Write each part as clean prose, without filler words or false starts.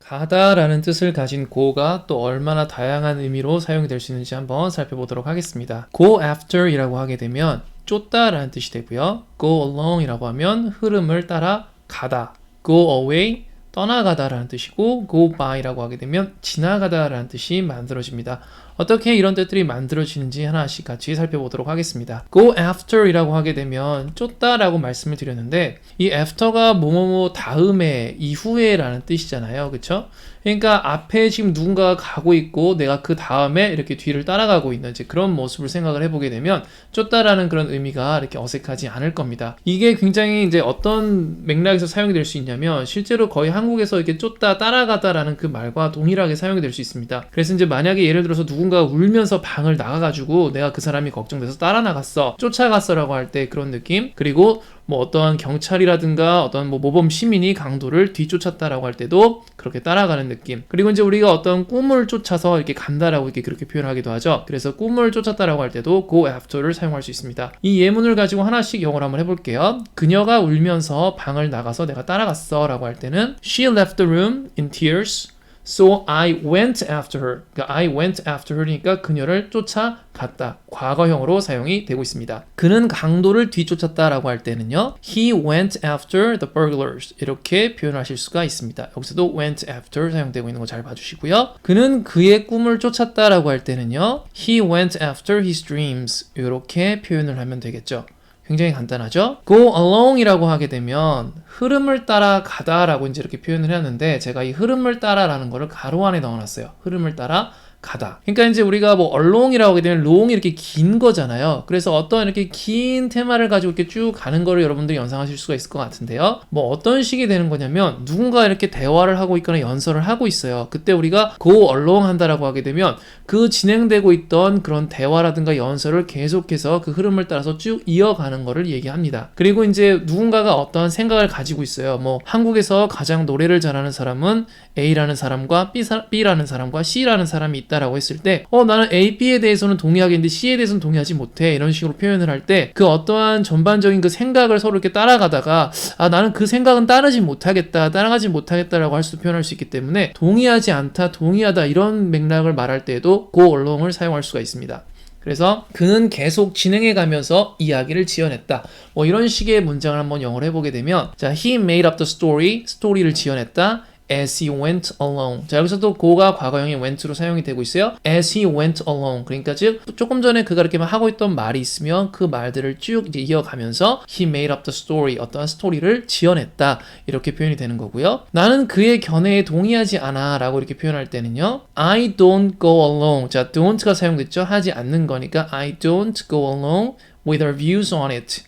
가다라는 뜻을 가진 go가 또 얼마나 다양한 의미로 사용이 될 수 있는지 한번 살펴보도록 하겠습니다. go after 이라고 하게 되면 쫓다라는 뜻이 되고요. go along 이라고 하면 흐름을 따라 가다. go away 떠나가다라는 뜻이고 go by라고 하게 되면 지나가다라는 뜻이 만들어집니다. 어떻게 이런 뜻들이 만들어지는지 하나씩 같이 살펴보도록 하겠습니다. go after 이라고 하게 되면 쫓다라고 말씀을 드렸는데 이 after가 뭐뭐뭐 다음에 이후에 라는 뜻이잖아요. 그쵸? 그러니까 앞에 지금 누군가가 가고 있고 내가 그 다음에 이렇게 뒤를 따라가고 있는 이제 그런 모습을 생각을 해보게 되면 쫓다라는 그런 의미가 이렇게 어색하지 않을 겁니다. 이게 굉장히 이제 어떤 맥락에서 사용이 될 수 있냐면 실제로 거의 한국에서 이렇게 쫓다 따라가다라는 그 말과 동일하게 사용이 될 수 있습니다. 그래서 이제 만약에 예를 들어서 누군가가 울면서 방을 나가가지고 내가 그 사람이 걱정돼서 따라 나갔어, 쫓아갔어라고 할 때 그런 느낌. 그리고 뭐 어떠한 경찰이라든가 어떤 뭐 모범 시민이 강도를 뒤쫓았다라고 할 때도 그렇게 따라가는 느낌. 그리고 이제 우리가 어떤 꿈을 쫓아서 이렇게 간다라고 이렇게 그렇게 표현하기도 하죠. 그래서 꿈을 쫓았다라고 할 때도 go after를 사용할 수 있습니다. 이 예문을 가지고 하나씩 영어로 한번 해볼게요. 그녀가 울면서 방을 나가서 내가 따라갔어라고 할 때는 She left the room in tears. So I went after her. 그러니까 I went after her니까 그녀를 쫓아갔다. 과거형으로 사용이 되고 있습니다. 그는 강도를 뒤쫓았다라고 할 때는요. He went after the burglars. 이렇게 표현하실 수가 있습니다. 여기서도 went after 사용되고 있는 거 잘 봐주시고요. 그는 그의 꿈을 쫓았다라고 할 때는요. He went after his dreams. 이렇게 표현을 하면 되겠죠. 굉장히 간단하죠? go along 이라고 하게 되면 흐름을 따라 가다라고 이제 이렇게 표현을 했는데 제가 이 흐름을 따라라는 거를 가로 안에 넣어놨어요. 흐름을 따라 가다. 그러니까 이제 우리가 뭐 along이라고 하게 되면 long이 이렇게 긴 거잖아요. 그래서 어떤 이렇게 긴 테마를 가지고 이렇게 쭉 가는 거를 여러분들이 연상하실 수가 있을 것 같은데요. 뭐 어떤 식이 되는 거냐면 누군가 이렇게 대화를 하고 있거나 연설을 하고 있어요. 그때 우리가 go along 한다라고 하게 되면 그 진행되고 있던 그런 대화라든가 연설을 계속해서 그 흐름을 따라서 쭉 이어가는 거를 얘기합니다. 그리고 이제 누군가가 어떠한 생각을 가지고 있어요. 뭐 한국에서 가장 노래를 잘하는 사람은 A라는 사람과 B라는 사람과 C라는 사람이 있다라고 했을 때 나는 A, B에 대해서는 동의하겠는데 C에 대해서는 동의하지 못해. 이런 식으로 표현을 할 때 그 어떠한 전반적인 그 생각을 서로 이렇게 따라가다가 나는 그 생각은 따라가지 못하겠다라고 할 수 표현할 수 있기 때문에 동의하지 않다, 동의하다 이런 맥락을 말할 때에도 go along을 사용할 수가 있습니다. 그래서 그는 계속 진행해 가면서 이야기를 지어냈다. 뭐 이런 식의 문장을 한번 영어로 해보게 되면 자, he made up the story, 스토리를 지어냈다. as he went along. 자, 여기서도 go가 과거형이 went로 사용이 되고 있어요. as he went along. 그러니까 즉 조금 전에 그가 이렇게 하고 있던 말이 있으면 그 말들을 쭉 이제 이어가면서 he made up the story. 어떠한 스토리를 지어냈다. 이렇게 표현이 되는 거고요. 나는 그의 견해에 동의하지 않아 라고 이렇게 표현할 때는요. I don't go along. 자, don't가 사용됐죠. 하지 않는 거니까 I don't go along with her views on it.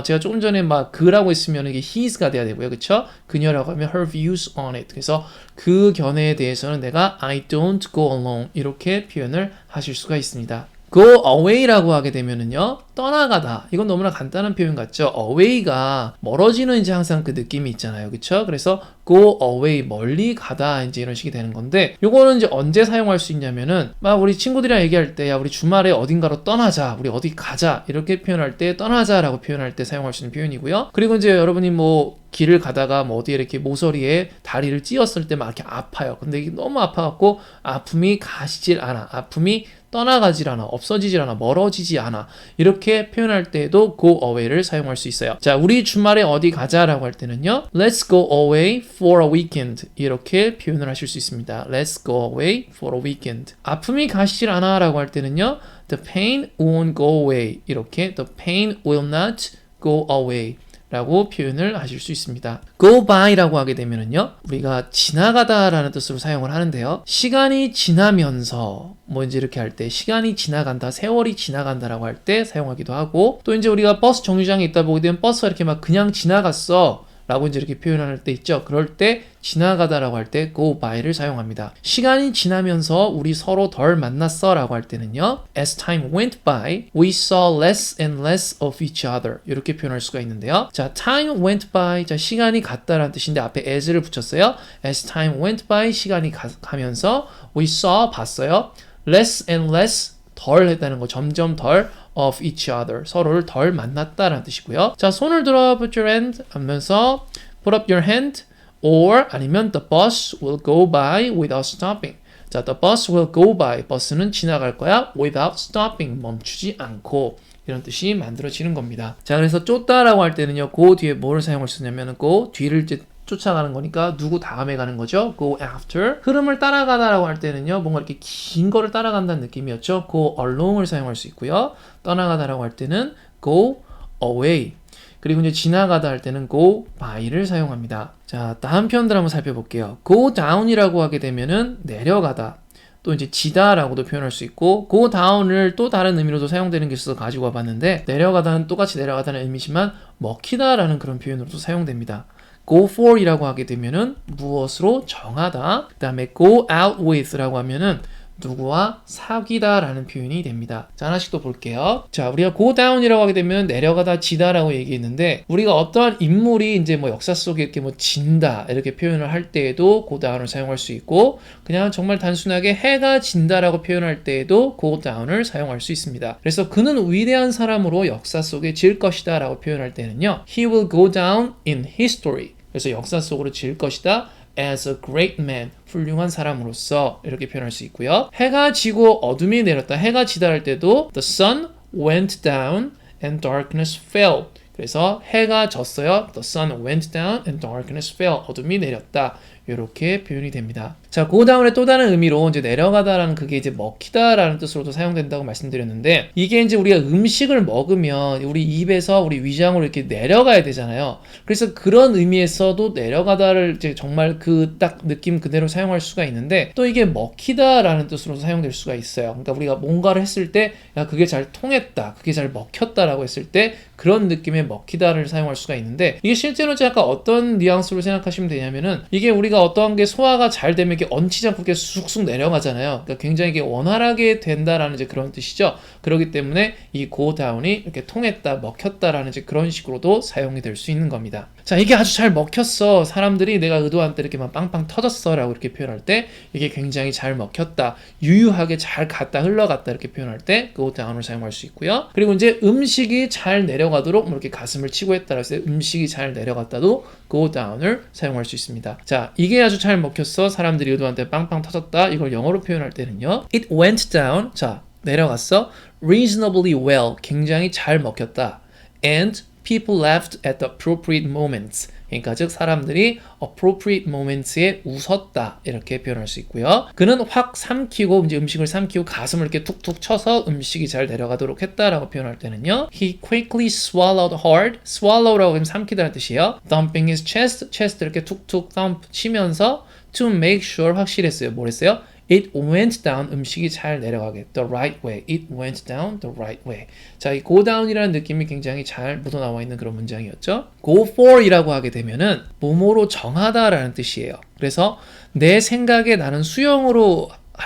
제가 조금 전에 막 그라고 했으면 이게 his가 돼야 되고요. 그쵸? 그녀라고 하면 her views on it. 그래서 그 견해에 대해서는 내가 I don't go along 이렇게 표현을 하실 수가 있습니다. go away라고 하게 되면은요. 떠나가다. 이건 너무나 간단한 표현 같죠? away가 멀어지는 이제 항상 그 느낌이 있잖아요. 그쵸? 그래서 go away, 멀리 가다 이제 이런 식이 되는 건데 요거는 이제 언제 사용할 수 있냐면은 막 우리 친구들이랑 얘기할 때 야, 우리 주말에 어딘가로 떠나자. 우리 어디 가자. 이렇게 표현할 때 떠나자라고 표현할 때 사용할 수 있는 표현이고요. 그리고 이제 여러분이 뭐 길을 가다가 뭐 어디에 이렇게 모서리에 다리를 찧었을 때 막 이렇게 아파요. 근데 이게 너무 아파갖고 아픔이 가시질 않아. 아픔이 떠나가질 않아. 없어지질 않아. 멀어지지 않아. 이렇게 표현할 때에도 go away를 사용할 수 있어요. 자, 우리 주말에 어디 가자라고 할 때는요. Let's go away for a weekend. 이렇게 표현을 하실 수 있습니다. Let's go away for a weekend. 아픔이 가시질 않아 라고 할 때는요. The pain won't go away. 이렇게 The pain will not go away. 라고 표현을 하실 수 있습니다. go by라고 하게 되면은요. 우리가 지나가다 라는 뜻으로 사용을 하는데요. 시간이 지나면서 뭐 이제 이렇게 할 때 시간이 지나간다, 세월이 지나간다라고 할 때 사용하기도 하고 또 이제 우리가 버스 정류장에 있다 보게 되면 버스가 이렇게 막 그냥 지나갔어. 라고 이제 이렇게 표현할 때 있죠. 그럴 때 지나가다라고 할 때 go by를 사용합니다. 시간이 지나면서 우리 서로 덜 만났어 라고 할 때는요. As time went by, we saw less and less of each other. 이렇게 표현할 수가 있는데요. 자, time went by. 자, 시간이 갔다라는 뜻인데 앞에 as를 붙였어요. As time went by, 시간이 가면서 we saw, 봤어요. less and less, 덜 했다는 거, 점점 덜 of each other. 서로를 덜 만났다라는 뜻이고요. 자, 손을 들어 put your hand 하면서 put up your hand or 아니면 the bus will go by without stopping. 자, the bus will go by. 버스는 지나갈 거야 without stopping. 멈추지 않고. 이런 뜻이 만들어지는 겁니다. 자, 그래서 쫓다라고 할 때는요, go 뒤에 뭐를 사용할 수 있냐면 go 뒤를 이제 쫓아가는 거니까 누구 다음에 가는 거죠. go after. 흐름을 따라가다라고 할 때는요, 뭔가 이렇게 긴 거를 따라간다는 느낌이었죠. go along을 사용할 수 있고요. 떠나가다라고 할 때는 go away. 그리고 이제 지나가다 할 때는 go by를 사용합니다. 자, 다음 표현들 한번 살펴볼게요. go down이라고 하게 되면은 내려가다. 또 이제 지다라고도 표현할 수 있고 go down을 또 다른 의미로도 사용되는 게 있어서 가지고 와봤는데 내려가다는 똑같이 내려가다는 의미지만 먹히다라는 그런 표현으로도 사용됩니다. go for 이라고 하게 되면은 무엇으로 정하다. 그 다음에 go out with라고 하면은 누구와 사귀다 라는 표현이 됩니다. 자, 하나씩 또 볼게요. 자, 우리가 go down이라고 하게 되면 내려가다 지다라고 얘기했는데 우리가 어떠한 인물이 이제 뭐 역사 속에 이렇게 뭐 진다 이렇게 표현을 할 때에도 go down을 사용할 수 있고 그냥 정말 단순하게 해가 진다라고 표현할 때에도 go down을 사용할 수 있습니다. 그래서 그는 위대한 사람으로 역사 속에 질 것이다 라고 표현할 때는요, he will go down in history. 그래서 역사 속으로 질 것이다. as a great man, 훌륭한 사람으로서 이렇게 표현할 수 있고요. 해가 지고 어둠이 내렸다. 해가 지다 할 때도 the sun went down and darkness fell. 그래서 해가 졌어요. The sun went down and darkness fell. 어둠이 내렸다. 이렇게 표현이 됩니다. 자, go down의 또 다른 의미로 이제 내려가다라는 그게 이제 먹히다라는 뜻으로도 사용된다고 말씀드렸는데 이게 이제 우리가 음식을 먹으면 우리 입에서 우리 위장으로 이렇게 내려가야 되잖아요. 그래서 그런 의미에서도 내려가다를 이제 정말 그 딱 느낌 그대로 사용할 수가 있는데 또 이게 먹히다라는 뜻으로 사용될 수가 있어요. 그러니까 우리가 뭔가를 했을 때 야, 그게 잘 통했다. 그게 잘 먹혔다라고 했을 때 그런 느낌의 먹히다를 사용할 수가 있는데 이게 실제로 약간 어떤 뉘앙스로 생각하시면 되냐면은 이게 우리가 어떠한 게 소화가 잘 되면 이렇게 얹히지 않고 이렇게 쑥쑥 내려가잖아요. 그러니까 굉장히 이게 원활하게 된다라는 이제 그런 뜻이죠. 그렇기 때문에 이 go down이 이렇게 통했다, 먹혔다라는 이제 그런 식으로도 사용이 될 수 있는 겁니다. 자, 이게 아주 잘 먹혔어. 사람들이 내가 의도한 때 이렇게 막 빵빵 터졌어 라고 이렇게 표현할 때 이게 굉장히 잘 먹혔다, 유유하게 잘 갔다, 흘러갔다 이렇게 표현할 때 go down을 사용할 수 있고요. 그리고 이제 음식이 잘 내려가도록 뭐 이렇게 가슴을 치고 했다라고 해서 음식이 잘 내려갔다도 go down을 사용할 수 있습니다. 자, 이게 아주 잘 먹혔어. 사람들이 의도한 때 빵빵 터졌다. 이걸 영어로 표현할 때는요, it went down. 자, 내려갔어. reasonably well. 굉장히 잘 먹혔다. and people laughed at the appropriate moments. 그러니까 즉 사람들이 appropriate moments에 웃었다 이렇게 표현할 수 있고요. 그는 확 삼키고 이제 음식을 삼키고 가슴을 이렇게 툭툭 쳐서 음식이 잘 내려가도록 했다라고 표현할 때는요, he quickly swallowed hard. swallow라고 하면 삼키다는 뜻이에요. thumping his chest 이렇게 툭툭 thump 치면서 to make sure 확실했어요. 뭘 했어요? It went down. 음식이 잘 내려가게. The right way. It went down the right way. 자, 이 go down이라는 느낌이 굉장히 잘 묻어나와 있는 그런 문장이었죠. go for 이라고 하게 되면은 뭐뭐로 정하다라는 뜻이에요. 그래서 내 생각에 나는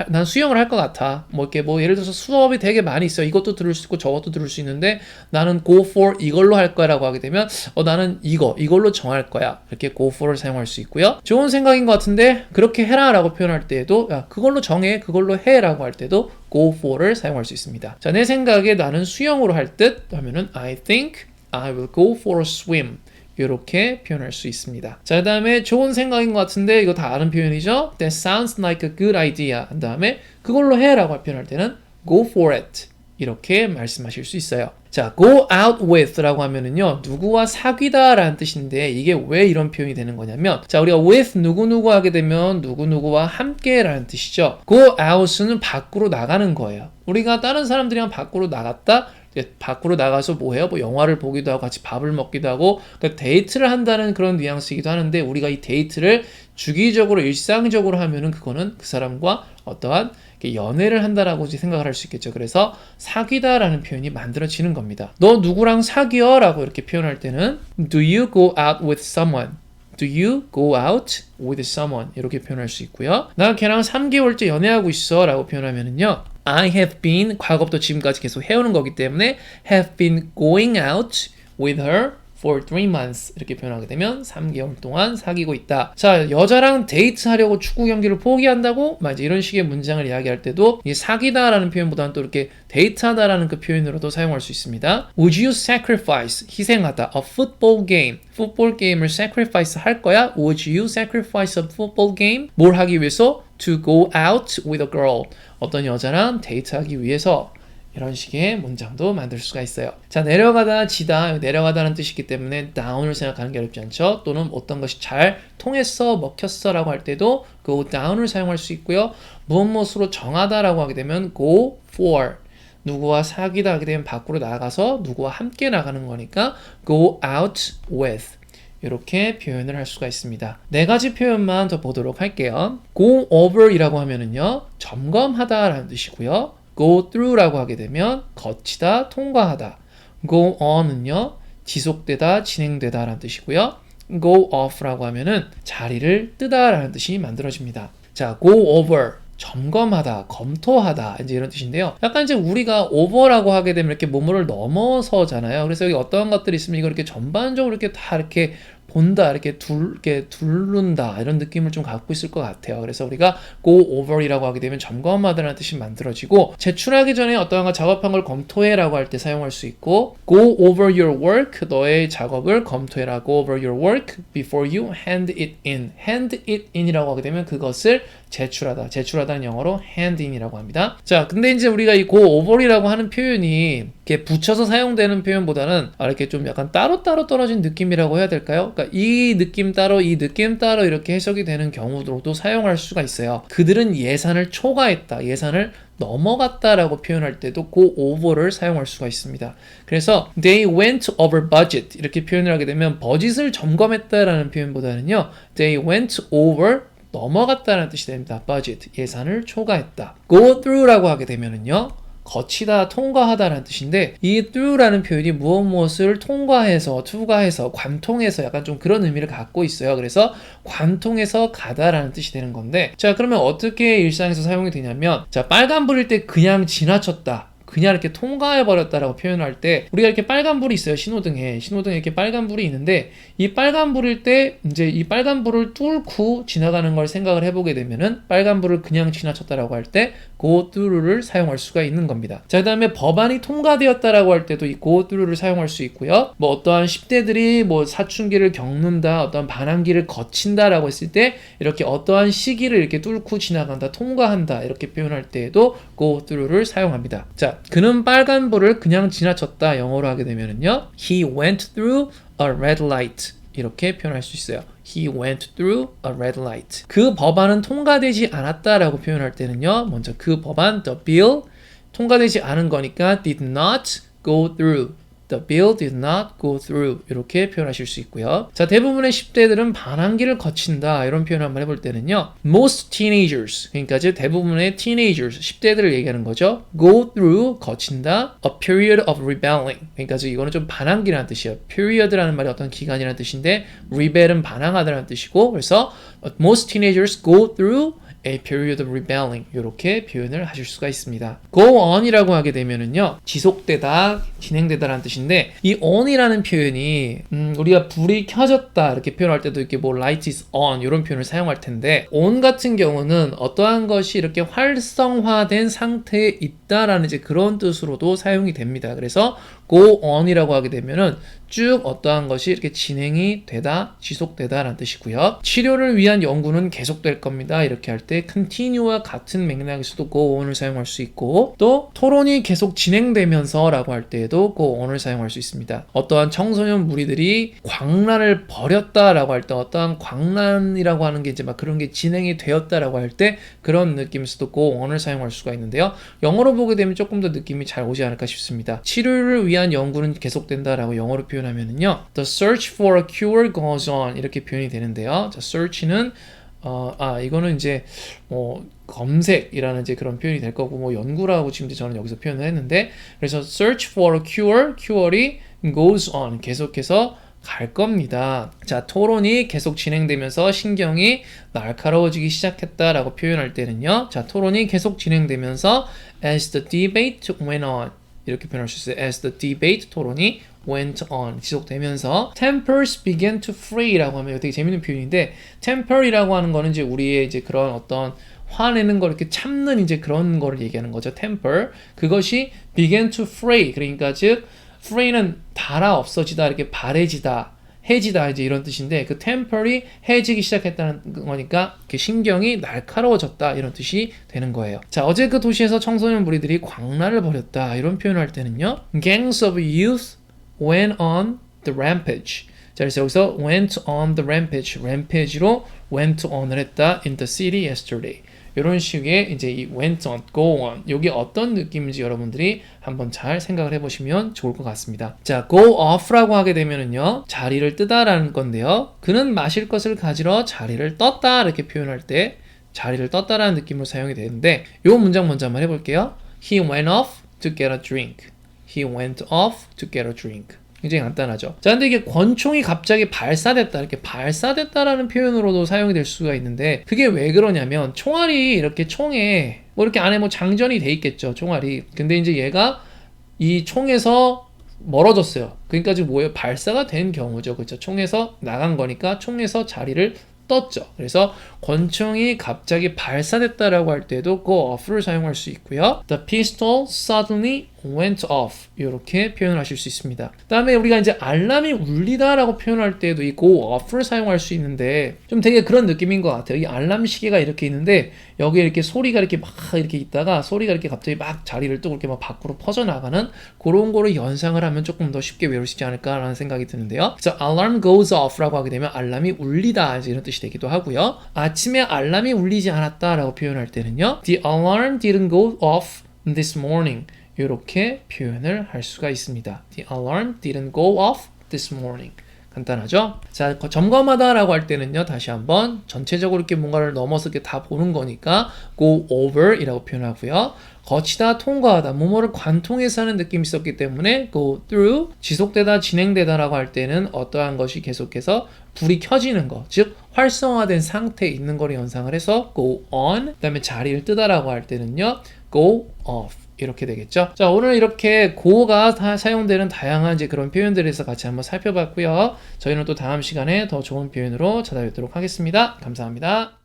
난 수영을 할 것 같아. 뭐 이렇게 뭐 예를 들어서 수업이 되게 많이 있어요. 이것도 들을 수 있고 저것도 들을 수 있는데 나는 go for 이걸로 할 거야라고 하게 되면 나는 이걸로 정할 거야. 이렇게 go for를 사용할 수 있고요. 좋은 생각인 것 같은데 그렇게 해라라고 표현할 때에도 야, 그걸로 정해, 그걸로 해라고 할 때도 go for를 사용할 수 있습니다. 자, 내 생각에 나는 수영으로 할 듯 하면은 I think I will go for a swim. 이렇게 표현할 수 있습니다. 자, 그 다음에 좋은 생각인 것 같은데 이거 다 아는 표현이죠. That sounds like a good idea. 그 다음에 그걸로 해라고 표현할 때는 go for it. 이렇게 말씀하실 수 있어요. 자, go out with 라고 하면은요, 누구와 사귀다 라는 뜻인데 이게 왜 이런 표현이 되는 거냐면, 자, 우리가 with 누구누구 하게 되면 누구누구와 함께 라는 뜻이죠. go out은 밖으로 나가는 거예요. 우리가 다른 사람들이랑 밖으로 나갔다? 밖으로 나가서 뭐 해요? 뭐 영화를 보기도 하고 같이 밥을 먹기도 하고 그러니까 데이트를 한다는 그런 뉘앙스이기도 하는데 우리가 이 데이트를 주기적으로 일상적으로 하면은 그거는 그 사람과 어떠한 연애를 한다라고 생각을 할 수 있겠죠. 그래서 사귀다라는 표현이 만들어지는 겁니다. 너 누구랑 사귀어? 라고 이렇게 표현할 때는 Do you go out with someone? Do you go out with someone? 이렇게 표현할 수 있고요. 나 걔랑 3개월째 연애하고 있어 라고 표현하면은요, I have been, 과거부터 지금까지 계속 해오는 거기 때문에 have been going out with her for 3 months 이렇게 표현하게 되면 3개월 동안 사귀고 있다. 자, 여자랑 데이트하려고 축구 경기를 포기한다고? 이제 이런 식의 문장을 이야기할 때도 이 사귀다라는 표현보다는 또 이렇게 데이트하다라는 그 표현으로도 사용할 수 있습니다. Would you sacrifice, 희생하다, a football game, 풋볼 게임을 sacrifice 할 거야? Would you sacrifice a football game? 뭘 하기 위해서? To go out with a girl. 어떤 여자랑 데이트하기 위해서. 이런 식의 문장도 만들 수가 있어요. 자, 내려가다, 지다, 내려가다는 뜻이기 때문에 down을 생각하는 게 어렵지 않죠? 또는 어떤 것이 잘 통했어, 먹혔어 라고 할 때도 go down을 사용할 수 있고요. 무엇으로 정하다 라고 하게 되면 go for. 누구와 사귀다 하게 되면 밖으로 나가서 누구와 함께 나가는 거니까 go out with. 이렇게 표현을 할 수가 있습니다. 네 가지 표현만 더 보도록 할게요. go over 이라고 하면은요, 점검하다 라는 뜻이고요. go through라고 하게 되면 거치다, 통과하다. go on은요, 지속되다, 진행되다 라는 뜻이고요. go off라고 하면은 자리를 뜨다 라는 뜻이 만들어집니다. 자, go over. 점검하다, 검토하다 이제 이런 뜻인데요. 약간 이제 우리가 over라고 하게 되면 이렇게 뭐뭐를 넘어서잖아요. 그래서 여기 어떠한 것들이 있으면 이걸 이렇게 전반적으로 이렇게 다 이렇게 본다, 이렇게 둘른다 이런 느낌을 좀 갖고 있을 것 같아요. 그래서 우리가 go over이라고 하게 되면 점검하다라는 뜻이 만들어지고 제출하기 전에 어떠한 작업한 걸 검토해라고 할 때 사용할 수 있고 go over your work, 너의 작업을 검토해라. go over your work before you hand it in. hand it in이라고 하게 되면 그것을 제출하다. 제출하다는 영어로 hand in이라고 합니다. 자, 근데 이제 우리가 이 go over이라고 하는 표현이 이렇게 붙여서 사용되는 표현보다는 이렇게 좀 약간 따로따로 떨어진 느낌이라고 해야 될까요? 그러니까 이 느낌 따로 이 느낌 따로 이렇게 해석이 되는 경우로도 사용할 수가 있어요. 그들은 예산을 초과했다, 예산을 넘어갔다라고 표현할 때도 go over를 사용할 수가 있습니다. 그래서 they went over budget 이렇게 표현을 하게 되면 버짓을 점검했다라는 표현보다는요, they went over 넘어갔다는 뜻이 됩니다. budget, 예산을 초과했다. go through라고 하게 되면은요, 거치다, 통과하다라는 뜻인데 이 through라는 표현이 무엇을 통과해서, 투과해서, 관통해서 약간 좀 그런 의미를 갖고 있어요. 그래서 관통해서 가다라는 뜻이 되는 건데 자, 그러면 어떻게 일상에서 사용이 되냐면 자, 빨간불일 때 그냥 지나쳤다, 그냥 이렇게 통과해버렸다라고 표현할 때 우리가 이렇게 빨간불이 있어요. 신호등에 이렇게 빨간불이 있는데 이 빨간불일 때 이제 이 빨간불을 뚫고 지나가는 걸 생각을 해보게 되면은 빨간불을 그냥 지나쳤다라고 할 때 go through를 사용할 수가 있는 겁니다. 자, 그 다음에 법안이 통과되었다라고 할 때도 이 go through를 사용할 수 있고요. 뭐 어떠한 10대들이 뭐 사춘기를 겪는다, 어떠한 반항기를 거친다라고 했을 때 이렇게 어떠한 시기를 이렇게 뚫고 지나간다, 통과한다 이렇게 표현할 때에도 go through를 사용합니다. 자, 그는 빨간불을 그냥 지나쳤다 영어로 하게 되면은요, he went through a red light 이렇게 표현할 수 있어요. He went through a red light. 그 법안은 통과되지 않았다라고 표현할 때는요, 먼저 그 법안, the bill, 통과되지 않은 거니까 did not go through. The bill did not go through 이렇게 표현하실 수 있고요. 자, 대부분의 10대들은 반항기를 거친다 이런 표현을 한번 해볼 때는요, most teenagers, 그러니까 이제 대부분의 teenagers, 10대들을 얘기하는 거죠. go through, 거친다, a period of rebelling, 그러니까 이거는 좀 반항기라는 뜻이에요. period라는 말이 어떤 기간이라는 뜻인데 rebel은 반항하다라는 뜻이고, 그래서 most teenagers go through a period of rebelling 이렇게 표현을 하실 수가 있습니다. go on이라고 하게 되면은요, 지속되다, 진행되다라는 뜻인데 이 on이라는 표현이 우리가 불이 켜졌다 이렇게 표현할 때도 이렇게 뭐 light is on 이런 표현을 사용할 텐데 on 같은 경우는 어떠한 것이 이렇게 활성화된 상태에 있다라는 이제 그런 뜻으로도 사용이 됩니다. 그래서 go on이라고 하게 되면은 쭉 어떠한 것이 이렇게 진행이 되다, 지속되다라는 뜻이고요. 치료를 위한 연구는 계속될 겁니다. 이렇게 할 때 continue와 같은 맥락에서도 go on을 사용할 수 있고 또 토론이 계속 진행되면서 라고 할 때에도 go on을 사용할 수 있습니다. 어떠한 청소년 무리들이 광란을 벌였다라고 할 때 어떠한 광란이라고 하는 게 이제 막 그런 게 진행이 되었다라고 할 때 그런 느낌에서도 go on을 사용할 수가 있는데요. 영어로 보게 되면 조금 더 느낌이 잘 오지 않을까 싶습니다. 치료를 위한 연구는 계속된다라고 영어로 표현하면은요, the search for a cure goes on 이렇게 표현이 되는데요. 자, search는 이거는 이제 뭐 검색이라는 이제 그런 표현이 될 거고 뭐 연구라고 지금 저는 여기서 표현을 했는데 그래서 search for a cure, cure이 goes on 계속해서 갈 겁니다. 자, 토론이 계속 진행되면서 신경이 날카로워지기 시작했다라고 표현할 때는요, 자, 토론이 계속 진행되면서 as the debate went on 이렇게 표현할 수 있어요. as the debate 토론이 went on 지속되면서 tempers began to fray라고 하면 되게 재밌는 표현인데 temper이라고 하는 거는 이제 우리의 이제 그런 어떤 화내는 걸 이렇게 참는 이제 그런 거를 얘기하는 거죠. temper. 그것이 began to fray. 그러니까 즉 fray는 달아 없어지다 이렇게 바래지다. 해지다 이제 이런 뜻인데 그 temper이 해지기 시작했다는 거니까 이렇게 신경이 날카로워졌다 이런 뜻이 되는 거예요. 자, 어제 그 도시에서 청소년 무리들이 광란을 벌였다 이런 표현을 할 때는요. Gangs of youth went on the rampage. 자, 그래서 여기서 went on the rampage, rampage로 went on을 했다 in the city yesterday. 이런 식의 이제 이 went on, go on 이게 어떤 느낌인지 여러분들이 한번 잘 생각을 해보시면 좋을 것 같습니다. 자, go off라고 하게 되면은요 자리를 뜨다라는 건데요. 그는 마실 것을 가지러 자리를 떴다 이렇게 표현할 때 자리를 떴다라는 느낌으로 사용이 되는데 이 문장 먼저 한번 해볼게요. He went off to get a drink. He went off to get a drink. 굉장히 간단하죠. 자, 근데 이게 권총이 갑자기 발사됐다, 이렇게 발사됐다라는 표현으로도 사용이 될 수가 있는데, 그게 왜 그러냐면, 총알이 이렇게 총에, 뭐 이렇게 안에 뭐 장전이 돼 있겠죠, 총알이. 근데 이제 얘가 이 총에서 멀어졌어요. 그러니까 지금 뭐예요? 발사가 된 경우죠. 그렇죠? 총에서 나간 거니까 총에서 자리를 떴죠. 그래서 권총이 갑자기 발사됐다라고 할 때도 go off를 사용할 수 있고요. The pistol suddenly went off 이렇게 표현하실 수 있습니다. 그 다음에 우리가 이제 알람이 울리다라고 표현할 때도 이 go off를 사용할 수 있는데 좀 되게 그런 느낌인 것 같아요. 이 알람 시계가 이렇게 있는데 여기에 이렇게 소리가 이렇게 막 이렇게 있다가 소리가 이렇게 갑자기 막 자리를 뜨고 이렇게 막 밖으로 퍼져나가는 그런 거를 연상을 하면 조금 더 쉽게 외울 수 있지 않을까라는 생각이 드는데요. 그래서 alarm goes off라고 하게 되면 알람이 울리다 이런 뜻이 되기도 하고요. 아침에 알람이 울리지 않았다라고 표현할 때는요. The alarm didn't go off this morning. 이렇게 표현을 할 수가 있습니다. The alarm didn't go off this morning. 간단하죠? 자, 점검하다라고 할 때는요. 다시 한번 전체적으로 이렇게 뭔가를 넘어서 이렇게 다 보는 거니까 go over 이라고 표현하고요. 거치다, 통과하다, 뭐뭐를 관통해서 하는 느낌이 있었기 때문에 go through, 지속되다, 진행되다라고 할 때는 어떠한 것이 계속해서 불이 켜지는 거, 즉 활성화된 상태에 있는 거를 연상을 해서 go on, 그 다음에 자리를 뜨다라고 할 때는요. go off. 이렇게 되겠죠. 자, 오늘 이렇게 go가 사용되는 다양한 이제 그런 표현들에 대해서 같이 한번 살펴봤고요. 저희는 또 다음 시간에 더 좋은 표현으로 찾아뵙도록 하겠습니다. 감사합니다.